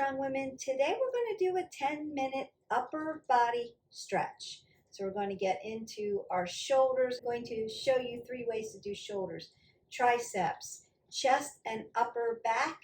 Strong Women. Today we're going to do a 10-minute upper body stretch. So we're going to get into our shoulders. I'm going to show you 3 ways to do shoulders, triceps, chest and upper back,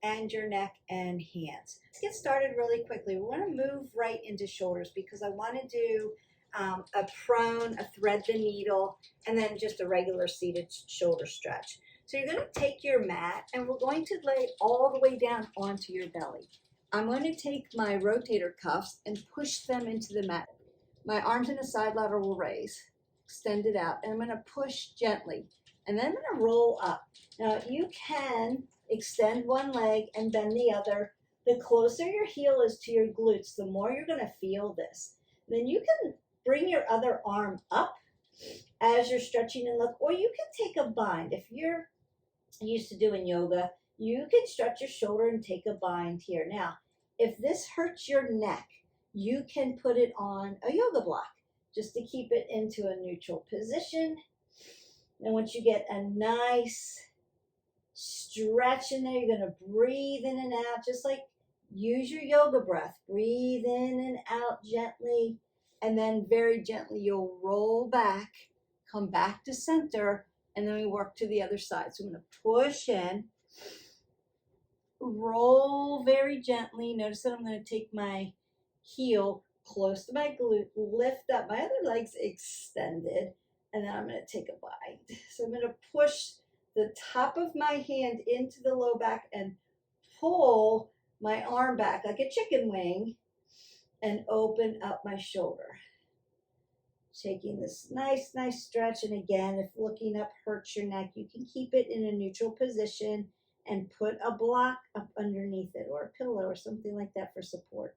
and your neck and hands. Let's get started really quickly. We want to move right into shoulders because I want to do a prone, a thread the needle, and then just a regular seated shoulder stretch. So you're going to take your mat and we're going to lay all the way down onto your belly. I'm going to take my rotator cuffs and push them into the mat. My arms in a side lateral raise, extend it out, and I'm going to push gently. And then I'm going to roll up. Now you can extend one leg and bend the other. The closer your heel is to your glutes, the more you're going to feel this. Then you can bring your other arm up as you're stretching and look, or you can take a bind. If you're used to doing yoga, you can stretch your shoulder and take a bind here. Now, if this hurts your neck, you can put it on a yoga block just to keep it into a neutral position. And once you get a nice stretch in there, you're going to breathe in and out, just like use your yoga breath. Breathe in and out gently, and then very gently you'll roll back, come back to center, and then we work to the other side. So I'm going to push in, roll very gently. Notice that I'm going to take my heel close to my glute, lift up, my other leg's extended, and then I'm going to take a bind. So I'm going to push the top of my hand into the low back and pull my arm back like a chicken wing and open up my shoulder. Taking this nice stretch, and again, if looking up hurts your neck, you can keep it in a neutral position and put a block up underneath it or a pillow or something like that for support.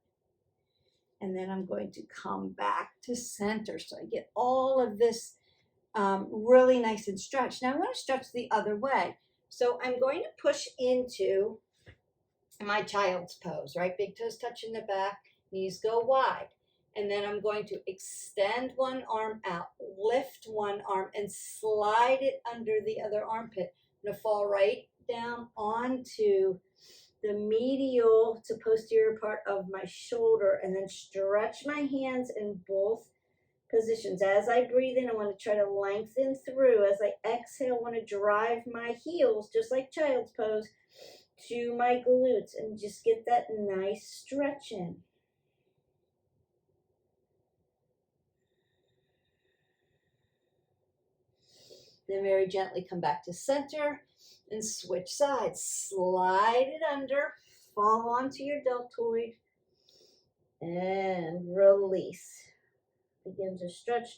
And then I'm going to come back to center so I get all of this really nice and stretched. Now I want to stretch the other way. So I'm going to push into my child's pose, right? Big toes touching the back, knees go wide. And then I'm going to extend one arm out, lift one arm, and slide it under the other armpit. I'm going to fall right down onto the medial to posterior part of my shoulder, and then stretch my hands in both positions. As I breathe in, I want to try to lengthen through. As I exhale, I want to drive my heels, just like child's pose, to my glutes and just get that nice stretch in. Then very gently come back to center and switch sides. Slide it under, fall onto your deltoid, and release. Begin to stretch.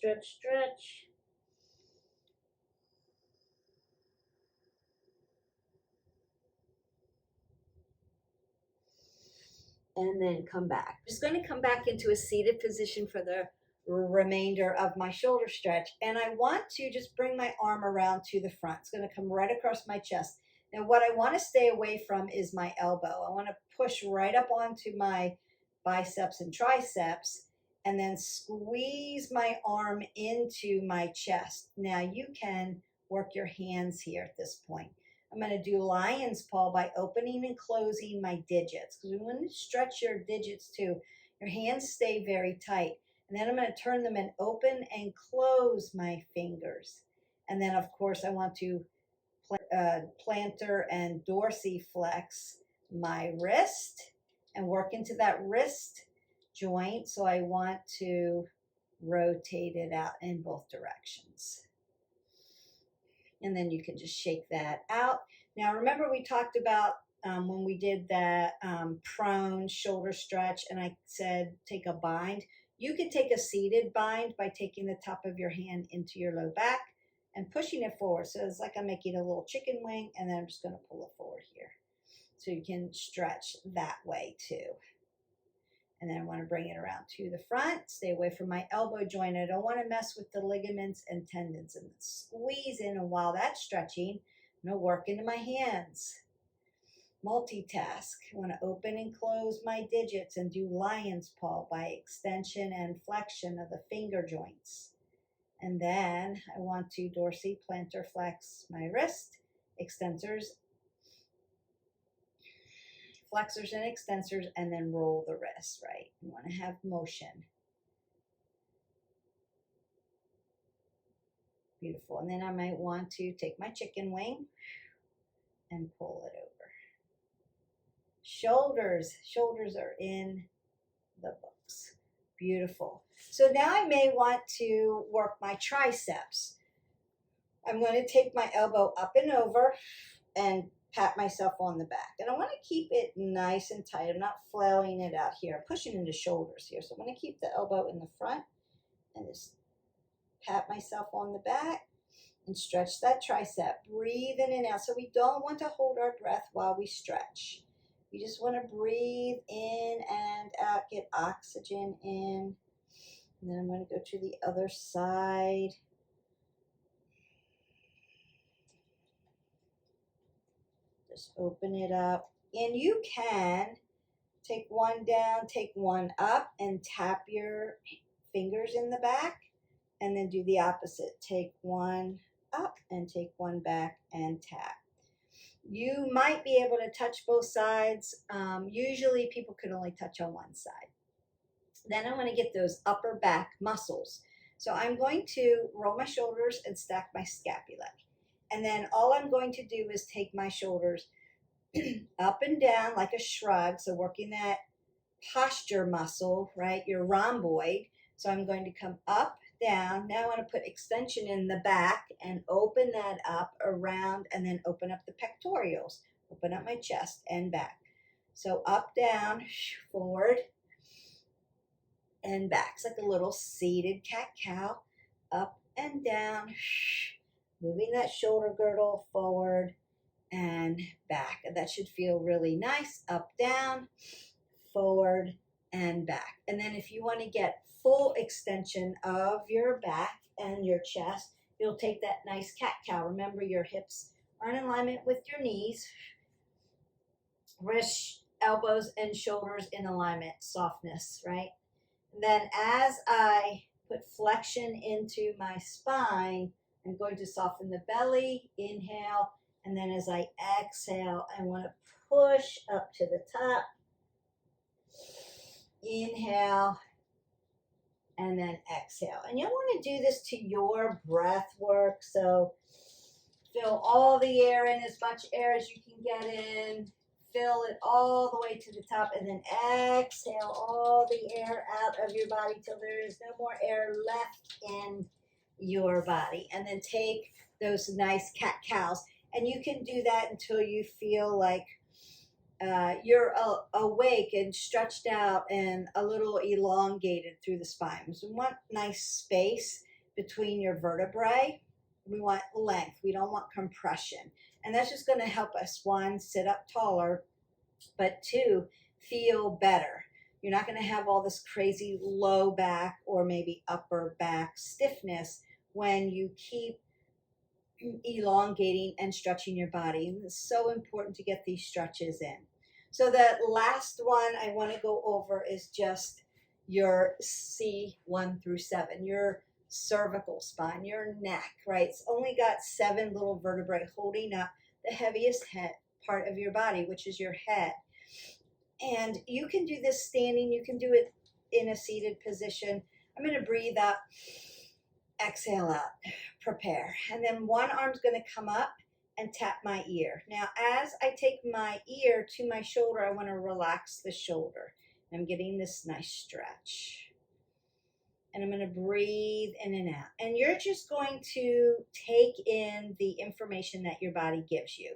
And then come back. I'm just going to come back into a seated position for the remainder of my shoulder stretch, and I want to just bring my arm around to the front. It's going to come right across my chest. Now what I want to stay away from is my elbow. I want to push right up onto my biceps and triceps and then squeeze my arm into my chest. Now you can work your hands here at this point. I'm going to do lion's paw by opening and closing my digits, because we want to stretch your digits too. Your hands stay very tight. And then I'm going to turn them and open and close my fingers. And then, of course, I want to plantar and dorsiflex my wrist and work into that wrist joint. So I want to rotate it out in both directions. And then you can just shake that out. Now, remember we talked about when we did that prone shoulder stretch, and I said take a bind. You can take a seated bind by taking the top of your hand into your low back and pushing it forward. So it's like I'm making a little chicken wing, and then I'm just going to pull it forward here. So you can stretch that way too. And then I want to bring it around to the front. Stay away from my elbow joint. I don't want to mess with the ligaments and tendons. And squeeze in, and while that's stretching, I'm going to work into my hands. Multitask. I want to open and close my digits and do lion's paw by extension and flexion of the finger joints. And then I want to dorsiplantar flex my wrist, extensors, flexors and extensors, and then roll the wrist, right? You want to have motion. Beautiful. And then I might want to take my chicken wing and pull it over. Shoulders are in the books. Beautiful. So now I may want to work my triceps. I'm going to take my elbow up and over and pat myself on the back. And I want to keep it nice and tight. I'm not flailing it out here. I'm pushing into shoulders here. So I'm going to keep the elbow in the front and just pat myself on the back and stretch that tricep. Breathe in and out. So we don't want to hold our breath while we stretch. We just want to breathe in and out, get oxygen in. And then I'm going to go to the other side. Just open it up. And you can take one down, take one up, and tap your fingers in the back. And then do the opposite. Take one up and take one back and tap. You might be able to touch both sides. Usually people can only touch on one side. Then I want to get those upper back muscles. So I'm going to roll my shoulders and stack my scapula. And then all I'm going to do is take my shoulders up and down like a shrug. So working that posture muscle, right? Your rhomboid. So I'm going to come up, down. Now I want to put extension in the back and open that up around and then open up the pectorials. Open up my chest and back. So up, down, forward, and back. It's like a little seated cat-cow. Up and down, moving that shoulder girdle forward and back. And that should feel really nice. Up, down, forward, and back. And then if you want to get full extension of your back and your chest, you'll take that nice cat-cow. Remember, your hips are in alignment with your knees. Wrists, elbows, and shoulders in alignment. Softness, right? And then as I put flexion into my spine, I'm going to soften the belly. Inhale. And then as I exhale, I want to push up to the top. Inhale. And then exhale. And you'll want to do this to your breath work. So fill all the air in, as much air as you can get in. Fill it all the way to the top. And then exhale all the air out of your body till there is no more air left in your body. And then take those nice cat-cows. And you can do that until you feel like you're awake and stretched out and a little elongated through the spine. So we want nice space between your vertebrae. We want length. We don't want compression. And that's just going to help us, one, sit up taller, but two, feel better. You're not going to have all this crazy low back or maybe upper back stiffness when you keep elongating and stretching your body. It's so important to get these stretches in. So the last one I want to go over is just your C1 through 7, your cervical spine, your neck, right? It's only got 7 little vertebrae holding up the heaviest head part of your body, which is your head. And you can do this standing. You can do it in a seated position. I'm going to breathe up, exhale out, prepare. And then one arm's going to come up and tap my ear. Now, as I take my ear to my shoulder, I want to relax the shoulder. I'm getting this nice stretch. And I'm going to breathe in and out. And you're just going to take in the information that your body gives you.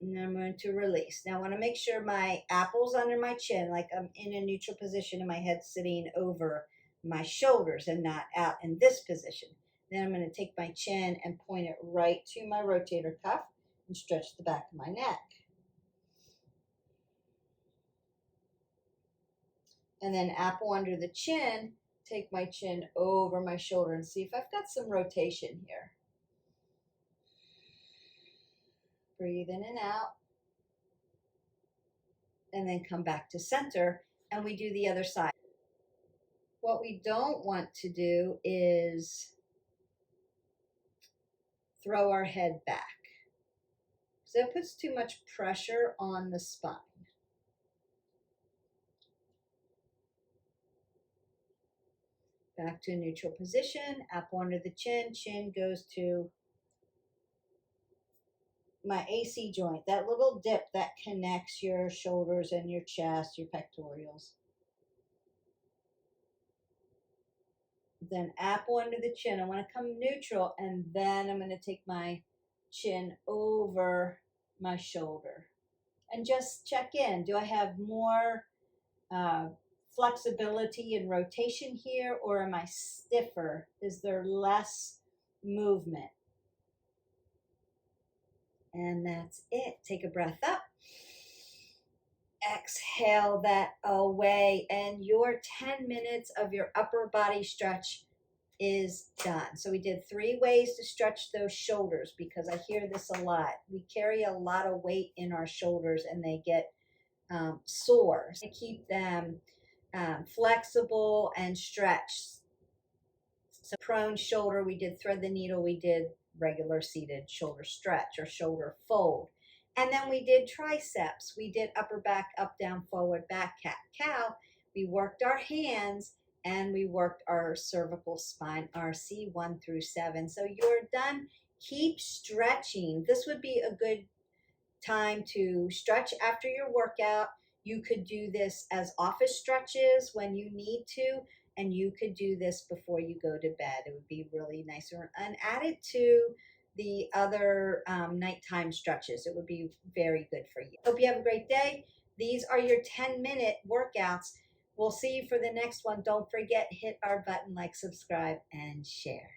And I'm going to release. Now I want to make sure my apple's under my chin, like I'm in a neutral position and my head sitting over my shoulders and not out in this position. Then I'm going to take my chin and point it right to my rotator cuff and stretch the back of my neck. And then apple under the chin, take my chin over my shoulder and see if I've got some rotation here. Breathe in and out. And then come back to center and we do the other side. What we don't want to do is throw our head back. So it puts too much pressure on the spine. Back to a neutral position, apple under the chin, chin goes to my AC joint, that little dip that connects your shoulders and your chest, your pectorals. Then apple under the chin. I want to come neutral, and then I'm going to take my chin over my shoulder. And just check in. Do I have more flexibility and rotation here, or am I stiffer? Is there less movement? And that's it. Take a breath up. Exhale that away, and your 10 minutes of your upper body stretch is done. So we did 3 ways to stretch those shoulders, because I hear this a lot. We carry a lot of weight in our shoulders and they get sore. So keep them flexible and stretched. So prone shoulder, we did thread the needle, we did regular seated shoulder stretch or shoulder fold. And then we did triceps. We did upper back, up, down, forward, back, cat, cow. We worked our hands and we worked our cervical spine, RC 1 through 7. So you're done. Keep stretching. This would be a good time to stretch after your workout. You could do this as office stretches when you need to, and you could do this before you go to bed. It would be really nice. And add it to the other nighttime stretches. It would be very good for you. Hope you have a great day. These are your 10-minute workouts. We'll see you for the next one. Don't forget, hit our button, like, subscribe, and share.